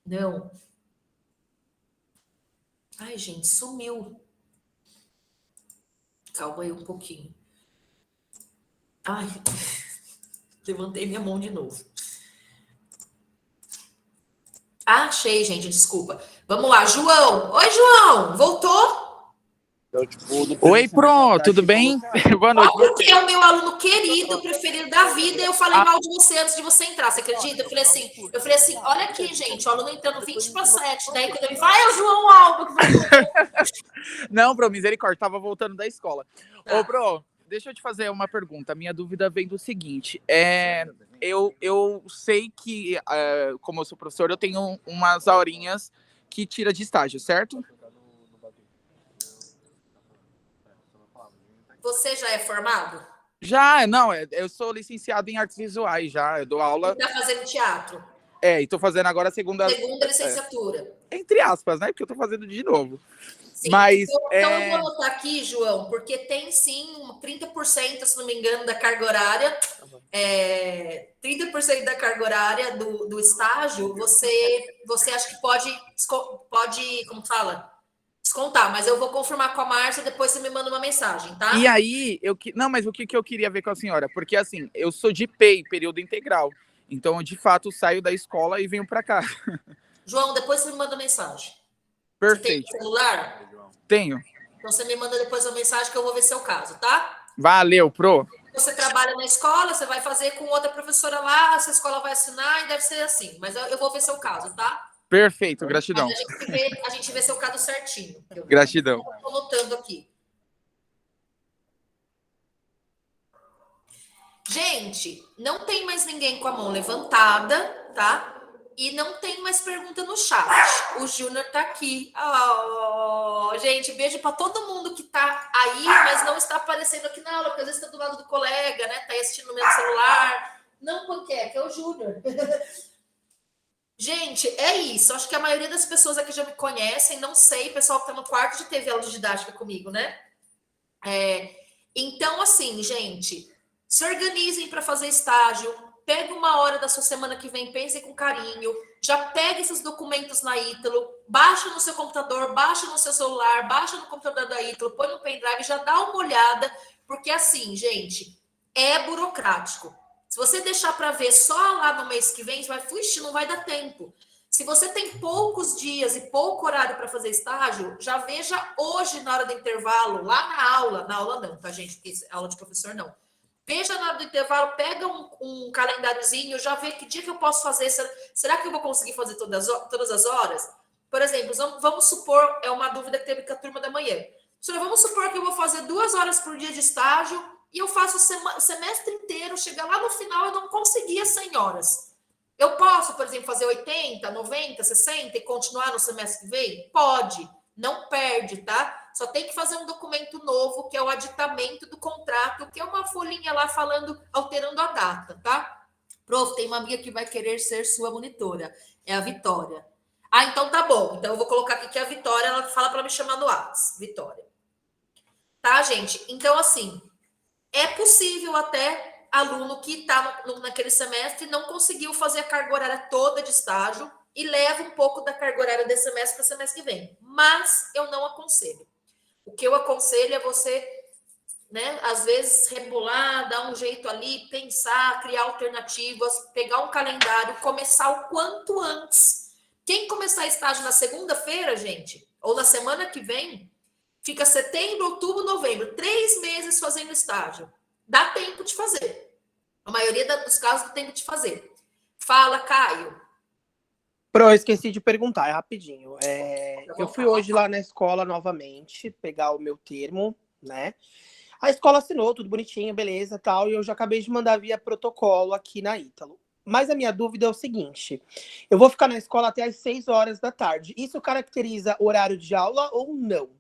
Não. Gente, sumiu. Calma aí um pouquinho. Levantei minha mão de novo. Ah, achei, gente, desculpa. Vamos lá, João. Oi, João, voltou? Oi, Pro, tudo bem? Boa noite. Ó, porque é o meu aluno querido, preferido da vida, eu falei mal de você antes de você entrar, você acredita? Eu falei assim, olha aqui, gente, o aluno entrando 20 para 7, daí quando ele vai, é o João Alba. Não, Pro, misericórdia, tava voltando da escola. Tá. Ô, Pro, deixa eu te fazer uma pergunta. Minha dúvida vem do seguinte, eu sei que, como eu sou professor, eu tenho umas aurinhas que tira de estágio, certo? Você já é formado? Já, não, eu sou licenciado em artes visuais já, eu dou aula. Está fazendo teatro? E tô fazendo agora a segunda licenciatura. Entre aspas, né? Porque eu tô fazendo de novo. Sim, Mas, então eu vou anotar aqui, João, porque tem sim 30%, se não me engano, da carga horária. 30% da carga horária do estágio, você acha que pode, como fala? Descontar, mas eu vou confirmar com a Márcia, depois você me manda uma mensagem, tá? E aí, não, mas o que eu queria ver com a senhora? Porque assim, eu sou de PEI, período integral. Então, eu, de fato, saio da escola e venho para cá. João, depois você me manda mensagem. Perfeito. Você tem celular? Tenho. Então você me manda depois uma mensagem que eu vou ver seu caso, tá? Valeu, Pro. Você trabalha na escola, você vai fazer com outra professora lá, essa escola vai assinar e deve ser assim. Mas eu vou ver seu caso, tá? Perfeito, gratidão. A gente vê seu caso certinho. Gratidão. Estou anotando aqui. Gente, não tem mais ninguém com a mão levantada, tá? E não tem mais pergunta no chat. O Júnior tá aqui. Oh, gente, beijo para todo mundo que tá aí, mas não está aparecendo aqui na aula, porque às vezes está do lado do colega, né? Tá aí assistindo no meu celular. Não, panqueca, é o Júnior. Gente, é isso. Acho que a maioria das pessoas aqui já me conhecem. Não sei, pessoal que tá no quarto de teve aula de didática comigo, né? Então, assim, gente, se organizem para fazer estágio. Pega uma hora da sua semana que vem, pensem com carinho. Já pega esses documentos na Ítalo, baixa no seu computador, baixa no seu celular, baixa no computador da Ítalo, põe no pendrive, já dá uma olhada, porque assim, gente, é burocrático. Se você deixar para ver só lá no mês que vem, não vai dar tempo. Se você tem poucos dias e pouco horário para fazer estágio, já veja hoje na hora do intervalo, lá na aula não, tá, gente? Porque aula de professor não. Veja na hora do intervalo, pega um calendáriozinho, já vê que dia que eu posso fazer. Será que eu vou conseguir fazer todas as horas? Por exemplo, vamos supor, é uma dúvida que teve com a turma da manhã. Vamos supor que eu vou fazer 2 horas por dia de estágio e eu faço o semestre inteiro, chegar lá no final eu não conseguia 100 horas. Eu posso, por exemplo, fazer 80, 90, 60 e continuar no semestre que vem? Pode, não perde, tá? Só tem que fazer um documento novo, que é o aditamento do contrato, que é uma folhinha lá falando, alterando a data, tá? Prof, tem uma amiga que vai querer ser sua monitora, é a Vitória. Ah, então tá bom. Então eu vou colocar aqui que é a Vitória, ela fala para me chamar no WhatsApp, Vitória. Tá, gente? Então, assim, é possível até aluno que está naquele semestre não conseguiu fazer a carga horária toda de estágio e leva um pouco da carga horária desse semestre para o semestre que vem. Mas eu não aconselho. O que eu aconselho é você, né, às vezes, rebolar, dar um jeito ali, pensar, criar alternativas, pegar um calendário, começar o quanto antes. Quem começar estágio na segunda-feira, gente, ou na semana que vem, fica setembro, outubro, novembro, 3 meses fazendo estágio. Dá tempo de fazer. A maioria dos casos dá tempo de fazer. Fala, Caio. Pro, eu esqueci de perguntar, é rapidinho. Eu fui hoje lá na escola novamente, pegar o meu termo, né? A escola assinou, tudo bonitinho, beleza, tal, e eu já acabei de mandar via protocolo aqui na Ítalo. Mas a minha dúvida é o seguinte, eu vou ficar na escola até às 6 horas da tarde. Isso caracteriza horário de aula ou não?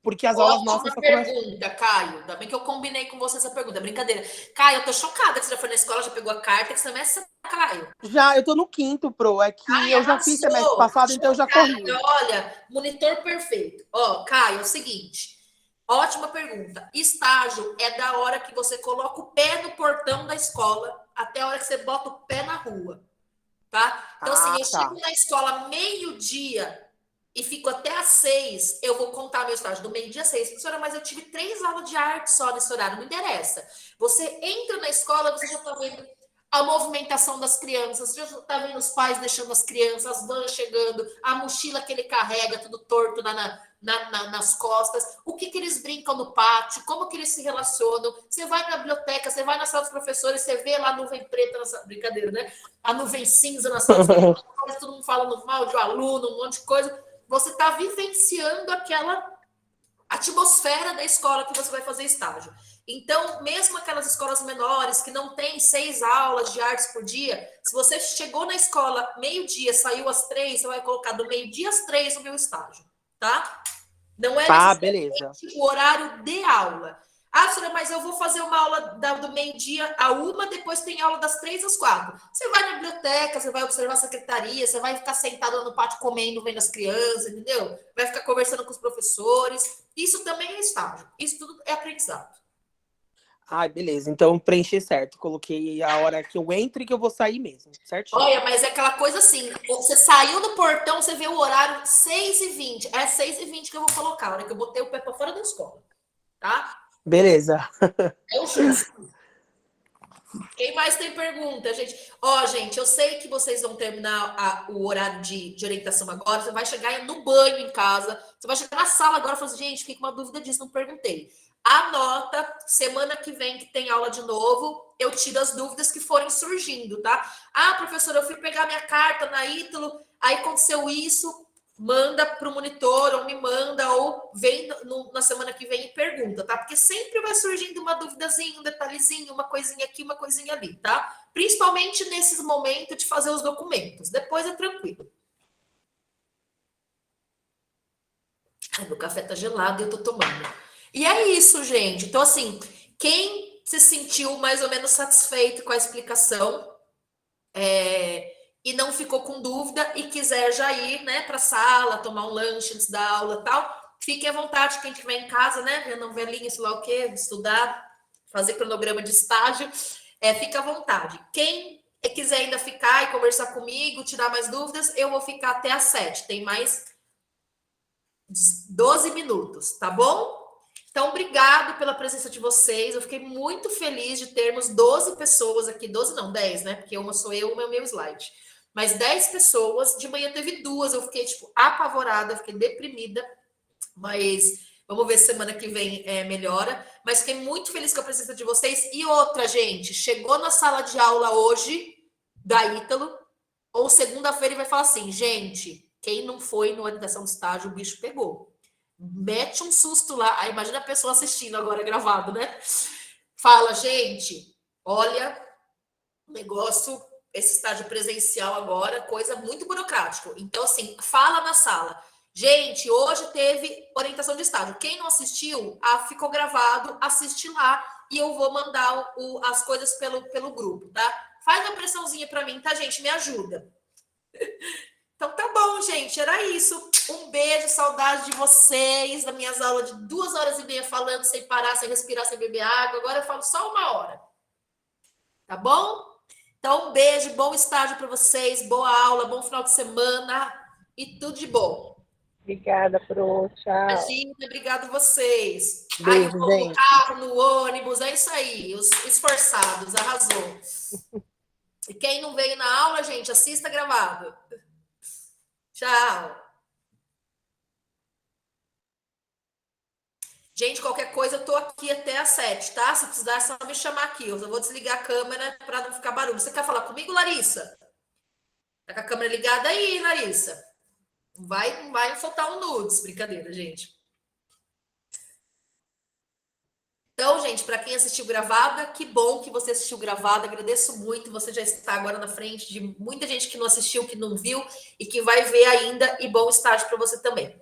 Porque as aulas nossas só começam... pergunta, Caio. Ainda bem que eu combinei com você essa pergunta. Brincadeira. Caio, eu tô chocada que você já foi na escola, já pegou a carta, que semestre você, Caio? Já, eu tô no 5º, Pro. É que eu já fiz semestre passado, então eu já corri. Olha, monitor perfeito. Ó, Caio, é o seguinte. Ótima pergunta. Estágio é da hora que você coloca o pé no portão da escola até a hora que você bota o pé na rua. Tá? Então, assim, eu chego na escola meio-dia e fico até às 6, eu vou contar meu estágio do meio-dia às 6. Professora, mas eu tive 3 aulas de arte só nesse horário, não interessa. Você entra na escola, você já está vendo a movimentação das crianças. Você já tá vendo os pais deixando as crianças, as vans chegando, a mochila que ele carrega, tudo torto nas costas, o que eles brincam no pátio, como que eles se relacionam. Você vai na biblioteca, você vai na sala dos professores, você vê lá a nuvem preta, brincadeira, né? A nuvem cinza na sala dos professores, todo mundo falando mal de um aluno, um monte de coisa. Você está vivenciando aquela atmosfera da escola que você vai fazer estágio. Então, mesmo aquelas escolas menores que não tem 6 aulas de artes por dia, se você chegou na escola meio-dia, saiu às 3, você vai colocar do meio-dia às 3 no meu estágio, tá? Não é beleza. O horário de aula. Ah, Sônia, mas eu vou fazer uma aula do meio-dia a 1, depois tem aula das 3 às 4. Você vai na biblioteca, você vai observar a secretaria, você vai ficar sentado no pátio comendo, vendo as crianças, entendeu? Vai ficar conversando com os professores. Isso também é estágio. Isso tudo é aprendizado. Beleza. Então, preenchi certo. Coloquei a hora que eu entro e que eu vou sair mesmo, certo? Olha, mas é aquela coisa assim, você saiu do portão, você vê o horário 6h20. É 6h20 que eu vou colocar, a hora que eu botei o pé pra fora da escola, tá? Beleza. É o justo. Quem mais tem pergunta, gente? Gente, eu sei que vocês vão terminar o horário de orientação agora, você vai chegar no banho em casa, você vai chegar na sala agora e falar assim, gente, fiquei com uma dúvida disso, não perguntei. Anota, semana que vem que tem aula de novo, eu tiro as dúvidas que forem surgindo, tá? Ah, professora, eu fui pegar minha carta na Ítalo, aí aconteceu isso, manda para o monitor, ou me manda, ou vem na semana que vem e pergunta, tá? Porque sempre vai surgindo uma duvidazinha, um detalhezinho, uma coisinha aqui, uma coisinha ali, tá? Principalmente nesses momentos de fazer os documentos. Depois é tranquilo. Ai, meu café tá gelado e eu tô tomando. E é isso, gente. Então, assim, quem se sentiu mais ou menos satisfeito com a explicação e não ficou com dúvida e quiser já ir, né, para a sala, tomar um lanche antes da aula e tal, fique à vontade, quem estiver em casa, né, vendo um velhinho, sei lá o quê, estudar, fazer cronograma de estágio, fica à vontade. Quem quiser ainda ficar e conversar comigo, tirar mais dúvidas, eu vou ficar até às 7. Tem mais 12 minutos, tá bom? Então, obrigado pela presença de vocês. Eu fiquei muito feliz de termos 12 pessoas aqui. 12 não, 10, né? Porque uma sou eu, uma é o meu slide. Mas 10 pessoas. De manhã teve 2. Eu fiquei, apavorada, fiquei deprimida. Mas vamos ver se semana que vem melhora. Mas fiquei muito feliz com a presença de vocês. E outra, gente, chegou na sala de aula hoje, da Ítalo, ou segunda-feira, e vai falar assim, gente, quem não foi no orientação de estágio, o bicho pegou. Mete um susto lá. Aí imagina a pessoa assistindo agora gravado, né? Fala, gente, olha, negócio, esse estágio presencial agora, coisa muito burocrática. Então, assim, fala na sala. Gente, hoje teve orientação de estágio. Quem não assistiu, ficou gravado, assiste lá e eu vou mandar as coisas pelo grupo, tá? Faz uma pressãozinha para mim, tá, gente? Me ajuda. Então tá bom, gente, era isso. Um beijo, saudade de vocês, das minhas aulas de 2h30 falando sem parar, sem respirar, sem beber água. Agora eu falo só 1 hora. Tá bom? Então um beijo, bom estágio para vocês, boa aula, bom final de semana e tudo de bom. Obrigada, Pro. Tchau. Imagina, obrigado a vocês. Beijo, Aí, no carro, no ônibus, é isso aí, os esforçados, arrasou. E quem não veio na aula, gente, assista gravado. Tchau. Gente, qualquer coisa, eu tô aqui até às 7, tá? Se precisar, é só me chamar aqui. Eu vou desligar a câmera para não ficar barulho. Você quer falar comigo, Larissa? Tá com a câmera ligada aí, Larissa? Não vai soltar um nudes. Brincadeira, gente. Então, gente, para quem assistiu gravada, que bom que você assistiu gravada. Agradeço muito. Você já está agora na frente de muita gente que não assistiu, que não viu e que vai ver ainda. E bom estágio para você também.